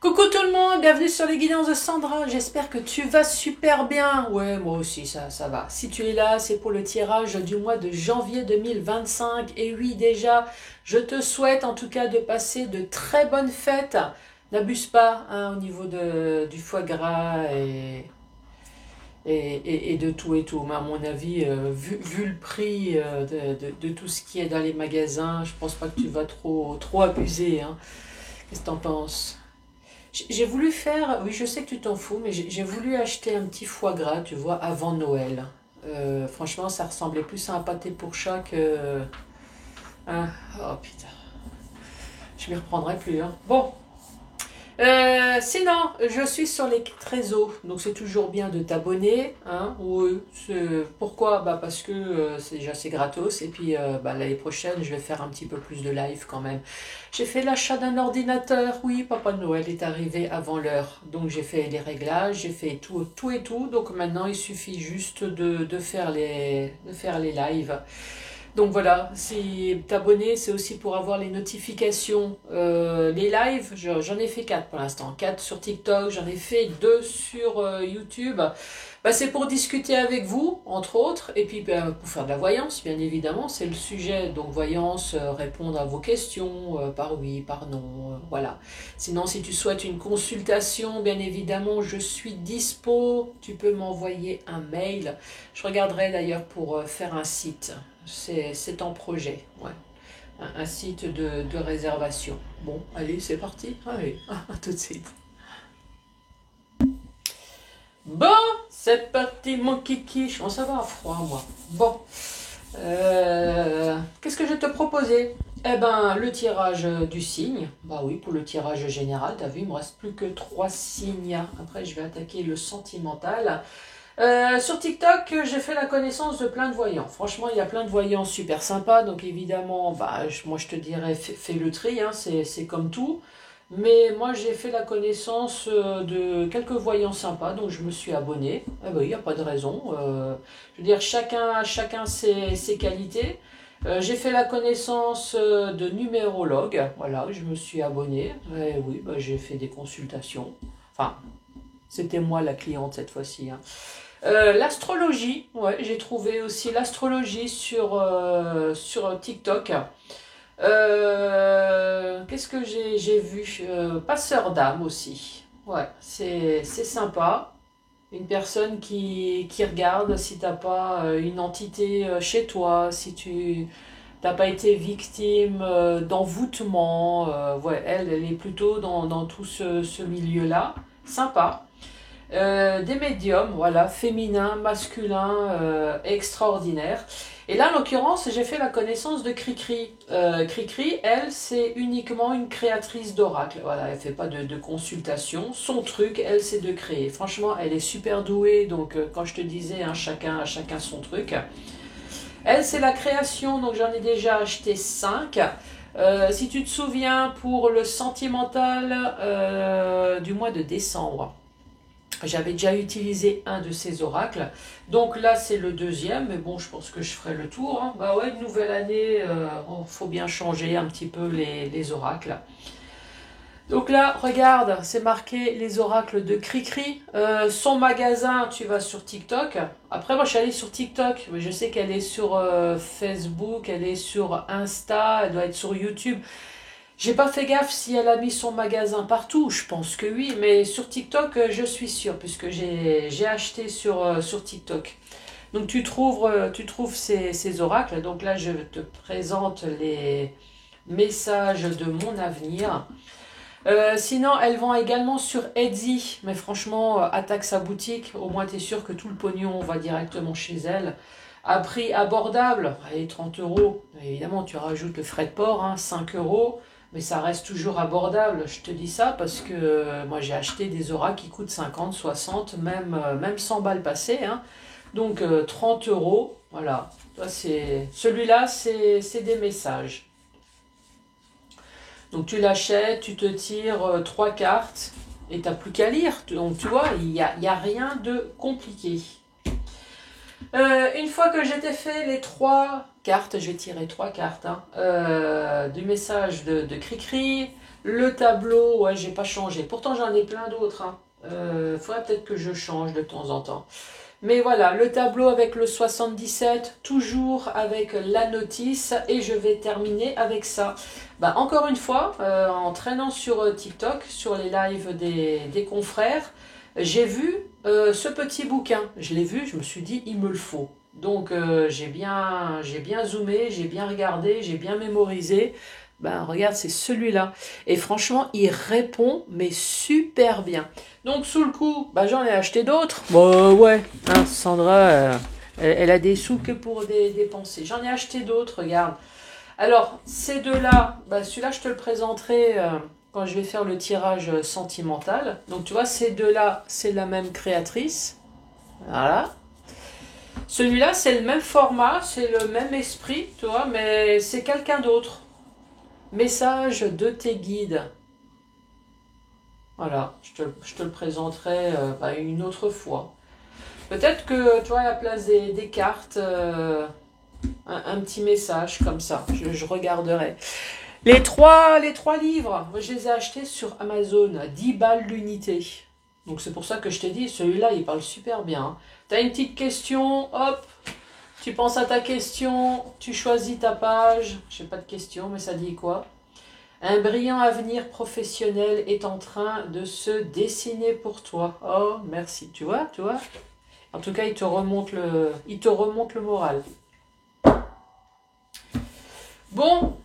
Coucou tout le monde, bienvenue sur les guidances de Sandra, j'espère que tu vas super bien. Ouais, moi aussi, ça va. Si tu es là, c'est pour le tirage du mois de janvier 2025. Et oui, déjà, je te souhaite en tout cas de passer de très bonnes fêtes. N'abuse pas hein, au niveau du foie gras et de tout et tout. Mais à mon avis, vu le prix de tout ce qui est dans les magasins, je pense pas que tu vas trop abuser. Hein. Qu'est-ce que t'en penses? J'ai voulu faire, oui je sais que tu t'en fous, mais j'ai voulu acheter un petit foie gras, tu vois, avant Noël. Franchement, ça ressemblait plus à un pâté pour chat que... hein. Oh putain, je m'y reprendrai plus. Hein. Bon, sinon, je suis sur les réseaux, donc c'est toujours bien de t'abonner. Hein, oui, pourquoi? Bah parce que c'est gratos, et puis bah, l'année prochaine, je vais faire un petit peu plus de live quand même. J'ai fait l'achat d'un ordinateur, oui, Papa Noël est arrivé avant l'heure, donc j'ai fait les réglages, j'ai fait tout et tout, donc maintenant il suffit juste de faire les lives. Donc voilà, si t'abonner, c'est aussi pour avoir les notifications. Les lives, j'en ai fait 4 pour l'instant. 4 sur TikTok, j'en ai fait 2 sur YouTube. Bah, c'est pour discuter avec vous, entre autres, et puis bah, pour faire de la voyance, bien évidemment, c'est le sujet. Donc voyance, répondre à vos questions, par oui, par non, voilà. Sinon, si tu souhaites une consultation, bien évidemment, je suis dispo. Tu peux m'envoyer un mail. Je regarderai d'ailleurs pour faire un site. C'est en projet, ouais. Un site de réservation. Bon, allez, c'est parti. Allez, à tout de suite. Bon, c'est parti, mon kiki. Je commence à avoir froid, moi. Bon, qu'est-ce que je vais te proposer? Eh ben, le tirage du signe. Bah oui, pour le tirage général, t'as vu, il me reste plus que 3 signes. Après, je vais attaquer le sentimental. Sur TikTok, j'ai fait la connaissance de plein de voyants. Franchement, il y a plein de voyants super sympas. Donc évidemment, bah, moi je te dirais, fais le tri, hein, c'est comme tout. Mais moi j'ai fait la connaissance de quelques voyants sympas, donc je me suis abonné. Eh ben, il n'y a pas de raison. Je veux dire, chacun ses qualités. J'ai fait la connaissance de numérologues. Voilà, je me suis abonné. Et oui, bah, j'ai fait des consultations. Enfin, c'était moi la cliente cette fois-ci. Hein. L'astrologie, ouais, j'ai trouvé aussi l'astrologie sur TikTok. Qu'est-ce que j'ai vu? Passeur d'âme aussi. Ouais, c'est sympa. Une personne qui regarde si t'as pas une entité chez toi, si tu t'as pas été victime d'envoûtement. Ouais, elle est plutôt dans tout ce milieu-là. Sympa. Des médiums, voilà, féminins, masculins, extraordinaires. Et là, en l'occurrence, j'ai fait la connaissance de Cricri. Cricri, elle, c'est uniquement une créatrice d'oracle. Voilà, elle fait pas de consultation. Son truc, elle, c'est de créer. Franchement, elle est super douée. Donc, quand je te disais, hein, chacun son truc. Elle, c'est la création. Donc, j'en ai déjà acheté 5. Si tu te souviens, pour le sentimental du mois de décembre, j'avais déjà utilisé un de ces oracles. Donc là, c'est le deuxième. Mais bon, je pense que je ferai le tour. Hein. Bah ouais, une nouvelle année, faut bien changer un petit peu les oracles. Donc là, regarde, c'est marqué les oracles de Cricri. Son magasin, tu vas sur TikTok. Après, moi, je suis allée sur TikTok. Mais je sais qu'elle est sur Facebook, elle est sur Insta, elle doit être sur YouTube. J'ai pas fait gaffe si elle a mis son magasin partout, je pense que oui, mais sur TikTok, je suis sûre, puisque j'ai acheté sur TikTok. Donc tu trouves ces oracles. Donc là, je te présente les messages de mon avenir. Sinon, elles vont également sur Etsy, mais franchement, attaque sa boutique, au moins tu es sûr que tout le pognon va directement chez elle. À prix abordable, allez, 30 euros. Évidemment, tu rajoutes le frais de port, hein, 5 euros. Mais ça reste toujours abordable, je te dis ça parce que moi j'ai acheté des auras qui coûtent 50, 60, même 100 balles passées. Hein. Donc 30 euros, voilà. Celui-là, c'est des messages. Donc tu l'achètes, tu te tires 3 cartes et tu n'as plus qu'à lire. Donc tu vois, il y a rien de compliqué. Une fois que j'ai fait les 3 cartes, j'ai tiré 3 cartes, hein, du message de Cricri, Le tableau, ouais, j'ai pas changé. Pourtant, j'en ai plein d'autres. Hein. Faudrait peut-être que je change de temps en temps. Mais voilà, le tableau avec le 77, toujours avec la notice, et je vais terminer avec ça. Bah, encore une fois, en traînant sur TikTok, sur les lives des confrères, j'ai vu ce petit bouquin. Je l'ai vu, je me suis dit, il me le faut. Donc j'ai bien zoomé, j'ai bien regardé, j'ai bien mémorisé. Ben regarde, c'est celui-là. Et franchement, il répond, mais super bien. Donc sous le coup, bah, j'en ai acheté d'autres. Bon ouais, hein, Sandra, elle a des sous que pour dépenser. J'en ai acheté d'autres, regarde. Alors, ces deux-là, bah, celui-là, je te le présenterai quand je vais faire le tirage sentimental. Donc tu vois, ces deux-là, c'est la même créatrice. Voilà. Celui-là, c'est le même format, c'est le même esprit, tu vois, mais c'est quelqu'un d'autre. Message de tes guides. Voilà, je te le présenterai bah, une autre fois. Peut-être que, tu vois, à la place des cartes, un petit message comme ça, je regarderai. Les trois livres, moi, je les ai achetés sur Amazon, 10 balles l'unité. Donc c'est pour ça que je t'ai dit, celui-là, il parle super bien. T'as une petite question, hop, tu penses à ta question, tu choisis ta page. Je sais pas de question, mais ça dit quoi? Un brillant avenir professionnel est en train de se dessiner pour toi. Oh, merci. Tu vois, tu vois. En tout cas, il te remonte le moral. Bon,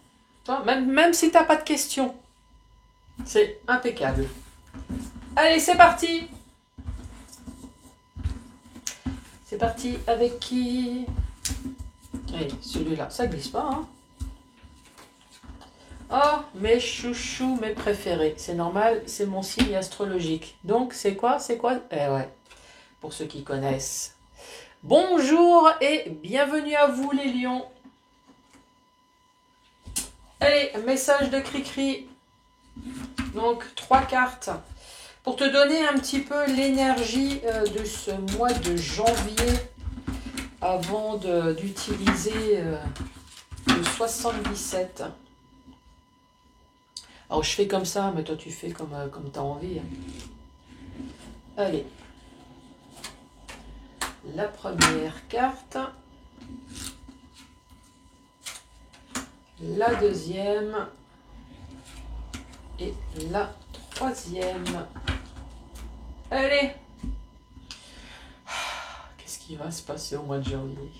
même si t'as pas de questions, c'est impeccable. Allez, c'est parti. C'est parti avec qui? Allez, celui-là, ça glisse pas, hein. Oh, mes chouchous, mes préférés. C'est normal, c'est mon signe astrologique. Donc, c'est quoi? C'est quoi? Eh ouais, pour ceux qui connaissent. Bonjour et bienvenue à vous les lions. Allez, message de Cricri. Donc, 3 cartes. Pour te donner un petit peu l'énergie de ce mois de janvier avant d'utiliser le 77. Alors, je fais comme ça, mais toi, tu fais comme tu as envie. Allez. La première carte. La deuxième. Et la troisième. Allez. Qu'est-ce qui va se passer au mois de janvier?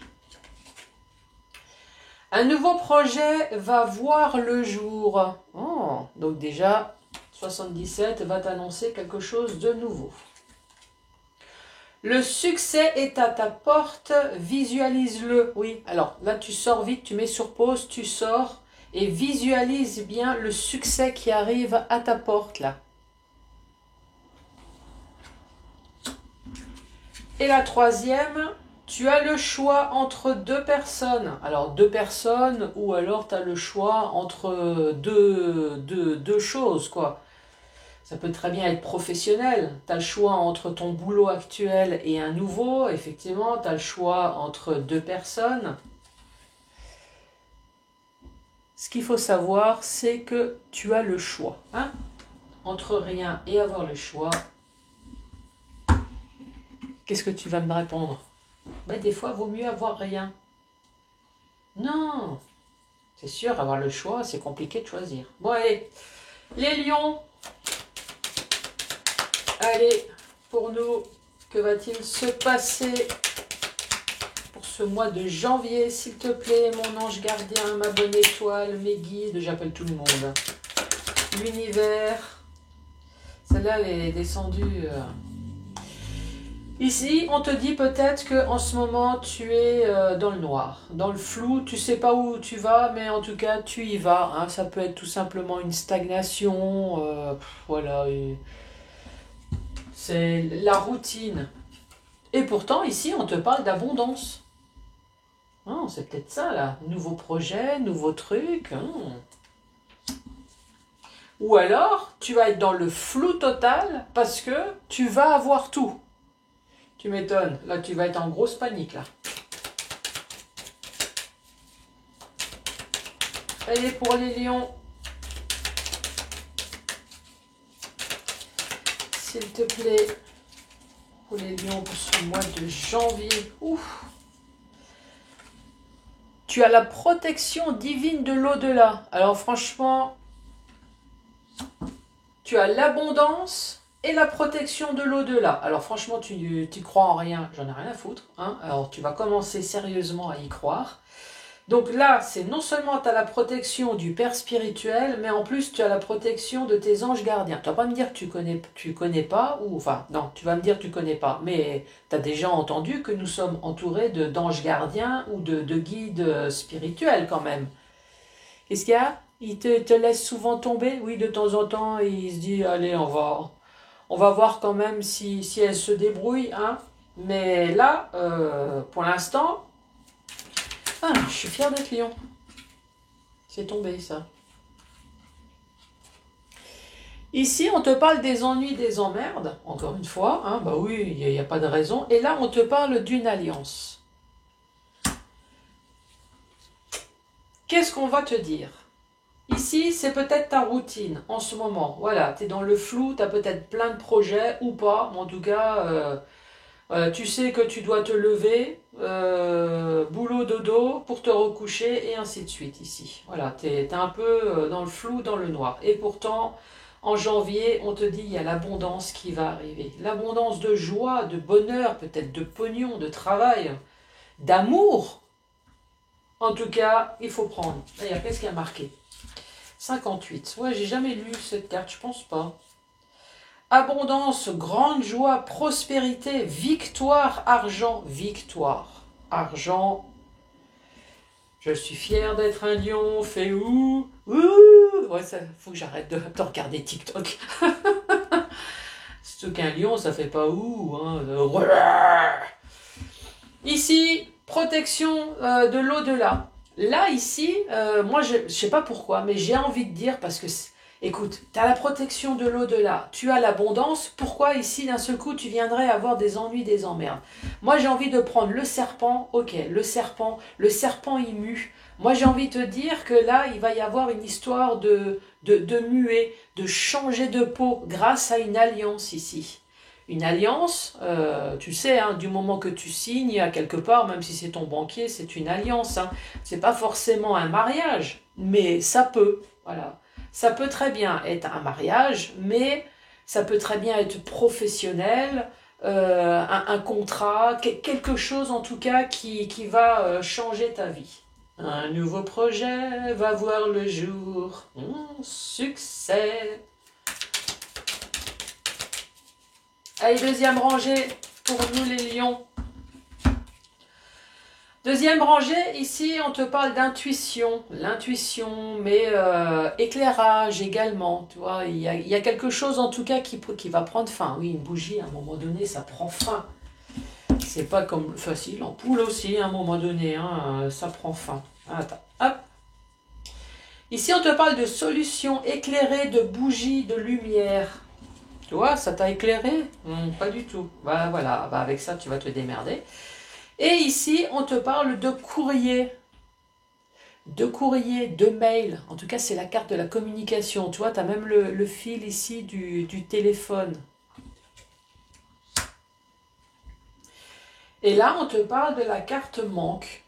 Un nouveau projet va voir le jour. Oh, donc déjà, 77 va t'annoncer quelque chose de nouveau. Le succès est à ta porte, visualise-le. Oui, alors là tu sors vite, tu mets sur pause, tu sors et visualise bien le succès qui arrive à ta porte là. Et la troisième, tu as le choix entre deux personnes. Alors deux personnes ou alors tu as le choix entre deux choses quoi. Ça peut très bien être professionnel. Tu as le choix entre ton boulot actuel et un nouveau. Effectivement, tu as le choix entre deux personnes. Ce qu'il faut savoir, c'est que tu as le choix. Hein, entre rien et avoir le choix. Qu'est-ce que tu vas me répondre? Ben, des fois, il vaut mieux avoir rien. Non, c'est sûr, avoir le choix, c'est compliqué de choisir. Bon, allez, les lions. Allez, pour nous, que va-t-il se passer pour ce mois de janvier, s'il te plaît, mon ange gardien, ma bonne étoile, mes guides, j'appelle tout le monde. L'univers. Celle-là, elle est descendue. Ici, on te dit peut-être qu'en ce moment, tu es dans le noir, dans le flou, tu sais pas où tu vas, mais en tout cas, tu y vas. Hein. Ça peut être tout simplement une stagnation, voilà. C'est la routine. Et pourtant, ici, on te parle d'abondance. Oh, c'est peut-être ça, là. Nouveau projet, nouveau truc. Ou alors, tu vas être dans le flou total parce que tu vas avoir tout. Tu m'étonnes. Là, tu vas être en grosse panique, là. Allez, pour les lions. s'il te plaît, pour les lions pour ce mois de janvier. Ouf. Tu as la protection divine de l'au-delà. Alors franchement, tu as l'abondance et la protection de l'au-delà. Alors franchement, tu crois en rien, j'en ai rien à foutre. Hein. Alors tu vas commencer sérieusement à y croire. Donc là, c'est non seulement tu as la protection du Père spirituel, mais en plus tu as la protection de tes anges gardiens. Tu vas pas me dire que tu connais pas, ou enfin, non, tu vas me dire que tu connais pas, mais tu as déjà entendu que nous sommes entourés d'anges gardiens ou de guides spirituels quand même. Qu'est-ce qu'il y a? Il te laisse souvent tomber? Oui, de temps en temps, il se dit, allez, on va voir quand même si elle se débrouille. Hein. Mais là, pour l'instant, ah, je suis fière d'être lion. C'est tombé, ça. Ici, on te parle des ennuis, des emmerdes, encore une fois. Hein, bah oui, il n'y a pas de raison. Et là, on te parle d'une alliance. Qu'est-ce qu'on va te dire? Ici, c'est peut-être ta routine en ce moment. Voilà, tu es dans le flou, tu as peut-être plein de projets ou pas. Mais en tout cas, tu sais que tu dois te lever, boulot, dodo, pour te recoucher et ainsi de suite ici. Voilà, tu es un peu dans le flou, dans le noir. Et pourtant, en janvier, on te dit il y a l'abondance qui va arriver. L'abondance de joie, de bonheur, peut-être de pognon, de travail, d'amour. En tout cas, il faut prendre. D'ailleurs, qu'est-ce qu'il y a marqué? 58. Ouais, j'ai jamais lu cette carte, je pense pas. Abondance, grande joie, prospérité, victoire, argent, victoire. Argent. Je suis fier d'être un lion, fait ouh, ouh. Ouais, ça, faut que j'arrête de regarder TikTok. Surtout qu'un lion, ça fait pas ouh. Hein. Ici, protection de l'au-delà. Là, ici, moi, je sais pas pourquoi, mais j'ai envie de dire, parce que, écoute, tu as la protection de l'au-delà, tu as l'abondance, pourquoi ici, d'un seul coup, tu viendrais avoir des ennuis, des emmerdes? Moi, j'ai envie de prendre le serpent, ok, le serpent il mue. Moi, j'ai envie de te dire que là, il va y avoir une histoire de muer, de changer de peau grâce à une alliance ici. Une alliance, tu sais, hein, du moment que tu signes à quelque part, même si c'est ton banquier, c'est une alliance. Hein. C'est pas forcément un mariage, mais ça peut. Voilà. Ça peut très bien être un mariage, mais ça peut très bien être professionnel, un contrat, quelque chose en tout cas qui va changer ta vie. Un nouveau projet va voir le jour. Succès! Allez, deuxième rangée pour nous les lions. Deuxième rangée, ici on te parle d'intuition. L'intuition, mais éclairage également. Tu vois, il y a quelque chose en tout cas qui va prendre fin. Oui, une bougie, à un moment donné, ça prend fin. C'est pas comme facile, l'ampoule aussi, à un moment donné, hein, ça prend fin. Attends, hop. Ici on te parle de solutions éclairées, de bougies, de lumière. Tu vois, ça t'a éclairé? Pas du tout. Bah, voilà, bah, avec ça, tu vas te démerder. Et ici, on te parle de courrier. De courrier, de mail. En tout cas, c'est la carte de la communication. Tu vois, tu as même le fil ici du téléphone. Et là, on te parle de la carte manque.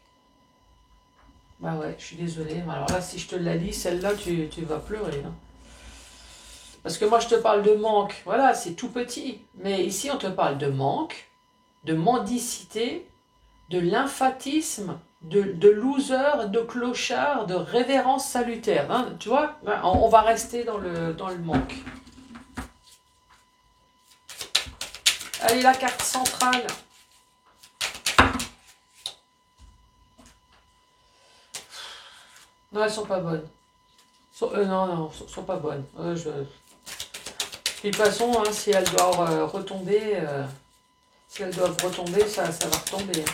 Bah ouais, je suis désolée. Alors là, si je te la lis, celle-là, tu vas pleurer. Hein. Parce que moi, je te parle de manque. Voilà, c'est tout petit. Mais ici, on te parle de manque, de mendicité, de lymphatisme, de loser, de clochard, de révérence salutaire. Hein, tu vois, on va rester dans le manque. Allez, la carte centrale. Non, elles sont pas bonnes. Non, elles sont pas bonnes. De toute façon, hein, si elles doivent retomber, ça va retomber. Hein.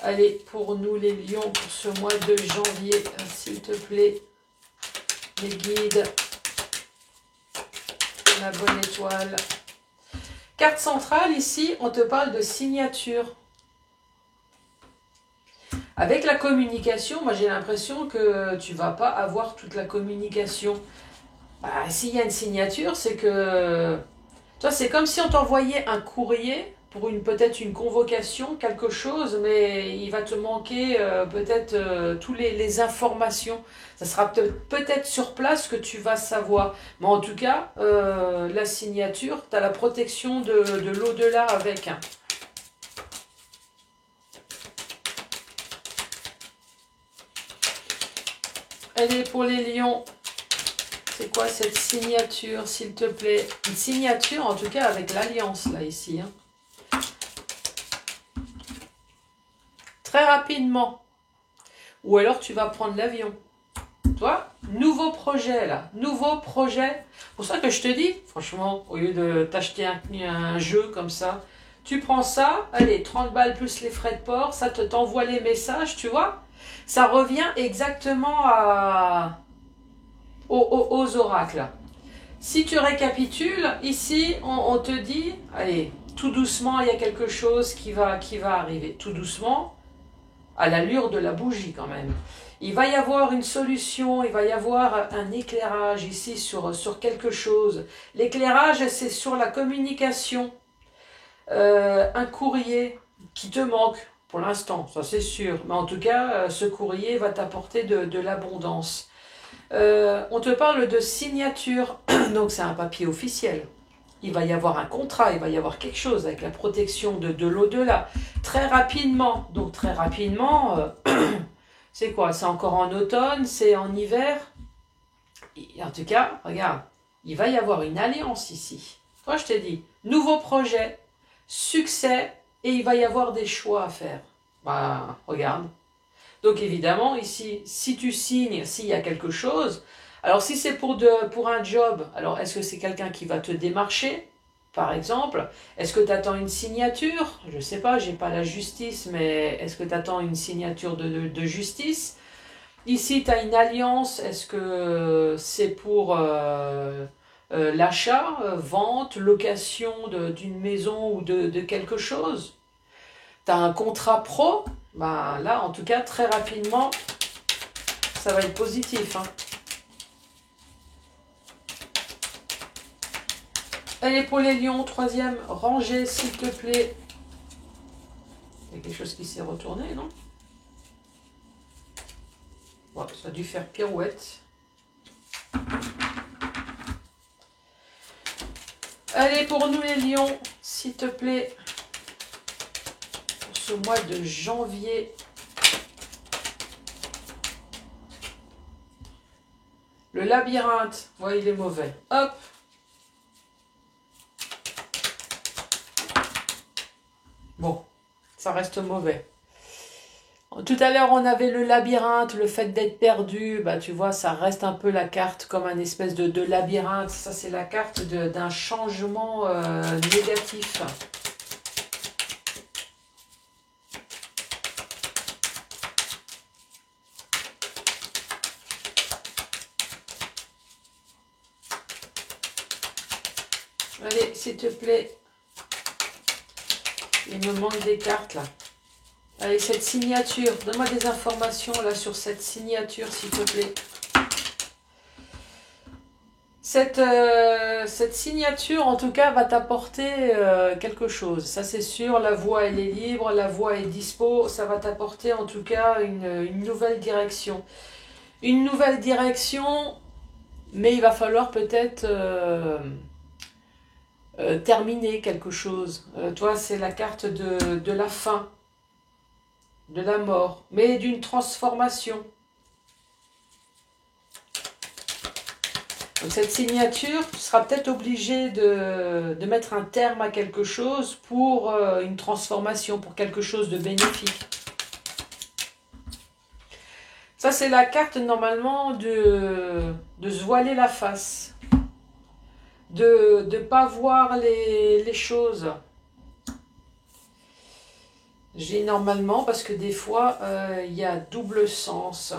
Allez, pour nous les lions, pour ce mois de janvier, s'il te plaît, les guides, la bonne étoile. Carte centrale, ici, on te parle de signature. Avec la communication, moi j'ai l'impression que tu ne vas pas avoir toute la communication. Bah, s'il y a une signature, c'est que Toi, c'est comme si on t'envoyait un courrier pour peut-être une convocation, quelque chose, mais il va te manquer peut-être toutes les informations. Ça sera peut-être sur place que tu vas savoir. Mais en tout cas, la signature, tu as la protection de l'au-delà avec. Allez, pour les lions, c'est quoi cette signature, s'il te plaît? Une signature, en tout cas, avec l'alliance, là, ici. Hein. Très rapidement. Ou alors, tu vas prendre l'avion. Toi, nouveau projet, là. Nouveau projet. C'est pour ça que je te dis, franchement, au lieu de t'acheter un jeu comme ça, tu prends ça, allez, 30 balles plus les frais de port, ça t'envoie les messages, tu vois? Ça revient exactement aux oracles. Si tu récapitules, ici, on te dit, allez, tout doucement, il y a quelque chose qui va arriver. Tout doucement, à l'allure de la bougie quand même. Il va y avoir une solution, il va y avoir un éclairage ici sur quelque chose. L'éclairage, c'est sur la communication. Un courrier qui te manque, pour l'instant, ça c'est sûr. Mais en tout cas, ce courrier va t'apporter de l'abondance. On te parle de signature, donc c'est un papier officiel. Il va y avoir un contrat, il va y avoir quelque chose avec la protection de l'au-delà. Très rapidement, donc très rapidement, c'est quoi? C'est encore en automne, c'est en hiver. Et en tout cas, regarde, il va y avoir une alliance ici. Toi, je t'ai dit, nouveau projet, succès, et il va y avoir des choix à faire. Bah, regarde. Donc évidemment, ici, si tu signes, s'il y a quelque chose, alors si c'est pour un job, alors est-ce que c'est quelqu'un qui va te démarcher, par exemple? Est-ce que tu attends une signature? Je ne sais pas, j'ai pas la justice, mais est-ce que tu attends une signature de justice? Ici, tu as une alliance, est-ce que c'est pour l'achat, vente, location d'une maison ou de quelque chose? Tu as un contrat pro? Ben là, en tout cas, très rapidement, ça va être positif. Hein. Allez, pour les lions, troisième rangée, s'il te plaît. Il y a quelque chose qui s'est retourné, non? Ouais, ça a dû faire pirouette. Allez, pour nous les lions, s'il te plaît, pour ce mois de janvier. Le labyrinthe, ouais, il est mauvais. Hop. Bon, ça reste mauvais. Tout à l'heure, on avait le labyrinthe, le fait d'être perdu. Bah, tu vois, ça reste un peu la carte comme un espèce de labyrinthe. Ça, c'est la carte d'un changement négatif. Allez, s'il te plaît. Il me manque des cartes, là. Allez, cette signature. Donne-moi des informations, là, sur cette signature, s'il te plaît. Cette signature, en tout cas, va t'apporter quelque chose. Ça, c'est sûr. La voie, elle est libre. La voie est dispo. Ça va t'apporter, en tout cas, une nouvelle direction. Une nouvelle direction, mais il va falloir peut-être terminer quelque chose. Toi, c'est la carte de la fin, de la mort, mais d'une transformation. Donc cette signature, tu seras peut-être obligé de mettre un terme à quelque chose pour une transformation, pour quelque chose de bénéfique. Ça, c'est la carte normalement de se voiler la face, de ne pas voir les choses. J'ai normalement, parce que des fois, il y a double sens.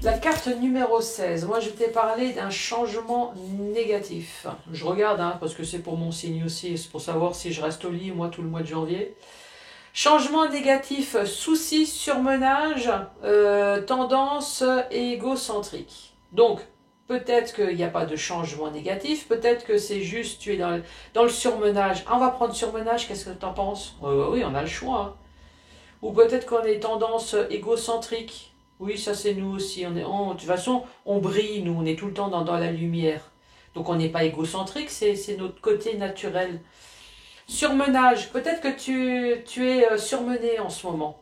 La carte numéro 16, moi je t'ai parlé d'un changement négatif. Je regarde, hein, parce que c'est pour mon signe aussi, c'est pour savoir si je reste au lit, moi, tout le mois de janvier. Changement négatif, souci, surmenage, tendance égocentrique. Donc, peut-être qu'il n'y a pas de changement négatif, peut-être que c'est juste, tu es dans le surmenage. Ah, on va prendre surmenage, qu'est-ce que tu en penses? Oui, on a le choix. Hein. Ou peut-être qu'on est tendance égocentrique. Oui, ça c'est nous aussi. De toute façon, on brille, nous, on est tout le temps dans la lumière. Donc on n'est pas égocentrique, c'est notre côté naturel. Surmenage, peut-être que tu es surmené en ce moment.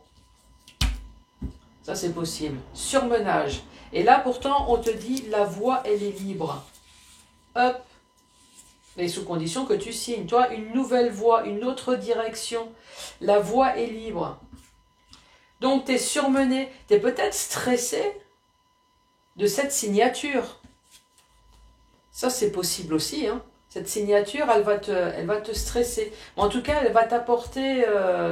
Ça c'est possible. Surmenage. Et là pourtant on te dit la voie elle est libre. Hop. Mais sous condition que tu signes. Toi, une nouvelle voie, une autre direction. La voie est libre. Donc tu es surmené. Tu es peut-être stressé de cette signature. Ça c'est possible aussi. Hein. Cette signature, elle va te stresser. Mais en tout cas, elle va t'apporter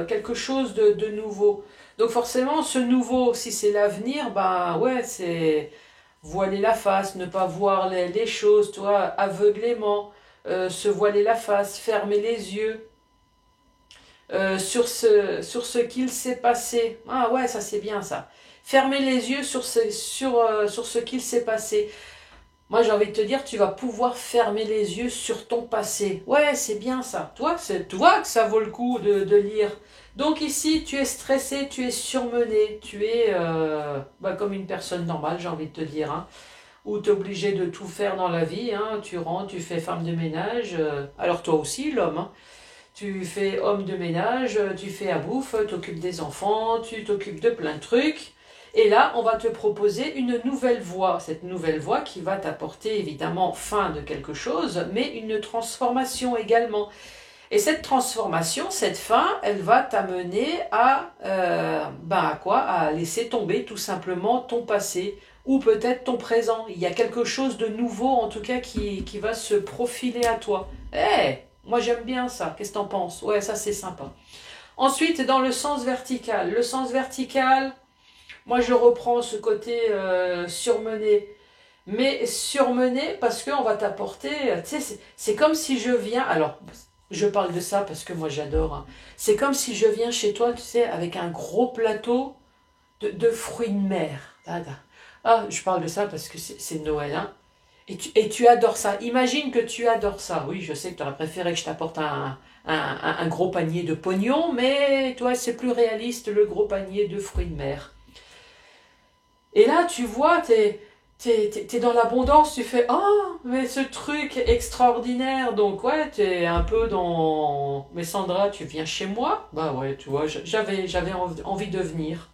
quelque chose de nouveau. Donc forcément, ce nouveau, si c'est l'avenir, ben ouais, c'est voiler la face, ne pas voir les choses, toi, aveuglément, se voiler la face, fermer les yeux sur ce qu'il s'est passé. Ah ouais, ça c'est bien ça. Fermer les yeux sur ce qu'il s'est passé. Moi, j'ai envie de te dire, tu vas pouvoir fermer les yeux sur ton passé. Ouais, c'est bien ça. Toi, c'est toi que ça vaut le coup de lire. Donc ici, tu es stressé, tu es surmené, tu es comme une personne normale, j'ai envie de te dire. Hein, où tu es obligé de tout faire dans la vie. Hein, tu rentres, tu fais femme de ménage. Alors toi aussi, l'homme. Hein, tu fais homme de ménage, tu fais à bouffe, tu t'occupes des enfants, tu t'occupes de plein de trucs. Et là, on va te proposer une nouvelle voie. Cette nouvelle voie qui va t'apporter évidemment fin de quelque chose, mais une transformation également. Et cette transformation, cette fin, elle va t'amener à quoi? À laisser tomber tout simplement ton passé ou peut-être ton présent. Il y a quelque chose de nouveau en tout cas qui va se profiler à toi. Moi j'aime bien ça. Qu'est-ce que t'en penses? Ouais, ça c'est sympa. Ensuite, dans le sens vertical. Le sens vertical... Moi, je reprends ce côté surmené. Mais surmené parce qu'on va t'apporter... Tu sais, c'est comme si je viens... Alors, je parle de ça parce que moi, j'adore. Hein. C'est comme si je viens chez toi, tu sais, avec un gros plateau de fruits de mer. Ah, je parle de ça parce que c'est Noël. Hein. Et tu adores ça. Imagine que tu adores ça. Oui, je sais que tu aurais préféré que je t'apporte un gros panier de pognon, mais toi, c'est plus réaliste, le gros panier de fruits de mer. Et là, tu vois, t'es dans l'abondance, tu fais « Oh, mais ce truc extraordinaire !» Donc ouais, t'es un peu dans... « Mais Sandra, tu viens chez moi ?» Bah ouais, tu vois, j'avais envie de venir.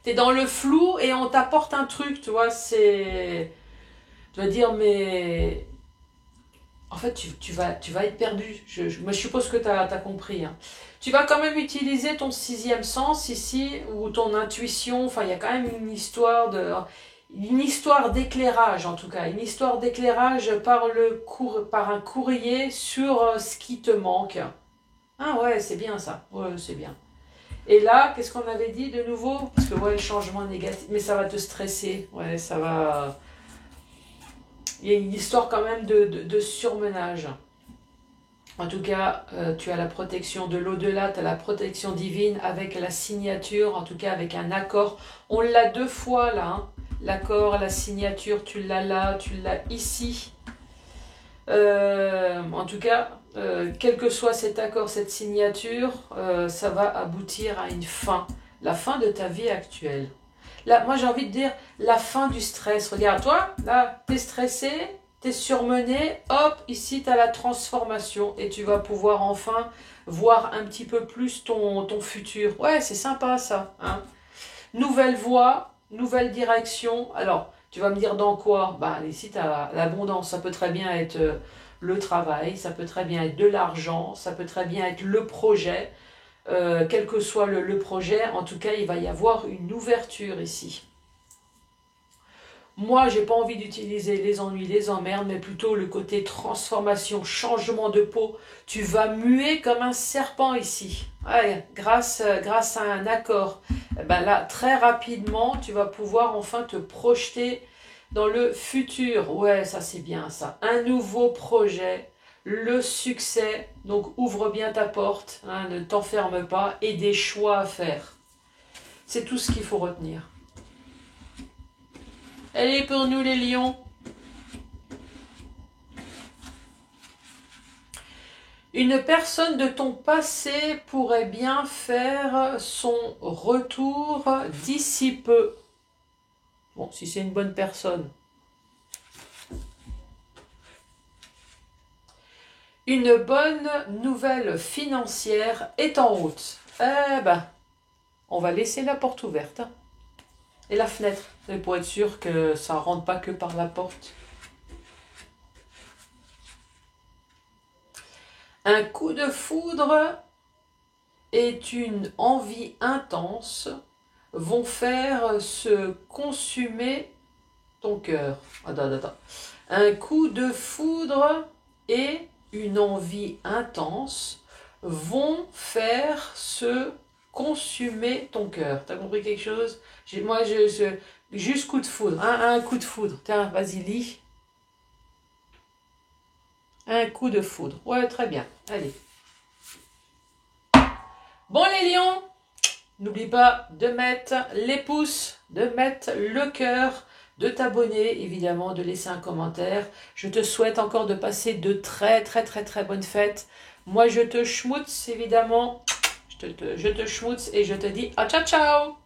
T'es dans le flou et on t'apporte un truc, tu vois, c'est... Tu vas dire « Mais... » En fait, tu vas être perdu. Je suppose que tu as compris. Hein. Tu vas quand même utiliser ton sixième sens ici, ou ton intuition. Enfin, il y a quand même une histoire d'éclairage, en tout cas. Une histoire d'éclairage par un courrier sur ce qui te manque. Ah ouais, c'est bien ça. Ouais, c'est bien. Et là, qu'est-ce qu'on avait dit de nouveau? Parce que ouais, le changement négatif, mais ça va te stresser. Ouais, ça va... Il y a une histoire quand même de surmenage. En tout cas, tu as la protection de l'au-delà, tu as la protection divine avec la signature, en tout cas avec un accord. On l'a 2 fois là, hein. L'accord, la signature, tu l'as là, tu l'as ici. En tout cas, quel que soit cet accord, cette signature, ça va aboutir à une fin. La fin de ta vie actuelle. Là, moi j'ai envie de dire la fin du stress. Regarde, toi, là, t'es stressé, t'es surmené, hop, ici t'as la transformation et tu vas pouvoir enfin voir un petit peu plus ton futur. Ouais, c'est sympa ça. Hein. Nouvelle voie, nouvelle direction. Alors, tu vas me dire dans quoi? Bah, ici t'as l'abondance, ça peut très bien être le travail, ça peut très bien être de l'argent, ça peut très bien être le projet. Quel que soit le projet, en tout cas, il va y avoir une ouverture ici. Moi, j'ai pas envie d'utiliser les ennuis, les emmerdes, mais plutôt le côté transformation, changement de peau. Tu vas muer comme un serpent ici. Ouais, grâce à un accord. Ben là, très rapidement, tu vas pouvoir enfin te projeter dans le futur. Ouais, ça c'est bien ça. Un nouveau projet. Le succès, donc ouvre bien ta porte, hein, ne t'enferme pas, et des choix à faire. C'est tout ce qu'il faut retenir. Allez, pour nous les lions, Une personne de ton passé pourrait bien faire son retour d'ici peu. Bon, si c'est une bonne personne. Une bonne nouvelle financière est en route. Eh ben, on va laisser la porte ouverte. Hein. Et la fenêtre, pour être sûr que ça ne rentre pas que par la porte. Un coup de foudre et une envie intense vont faire se consumer ton cœur. Attends. Un coup de foudre et une envie intense vont faire se consumer ton cœur. T'as compris quelque chose? Juste coup de foudre. Un coup de foudre. Tiens, vas-y, lis. Un coup de foudre. Ouais, très bien. Allez. Bon, les lions, n'oublie pas de mettre les pouces, de mettre le cœur, de t'abonner, évidemment, de laisser un commentaire. Je te souhaite encore de passer de très bonnes fêtes. Moi, je te schmoutz, évidemment. Je te schmoutz et je te dis à ciao ciao.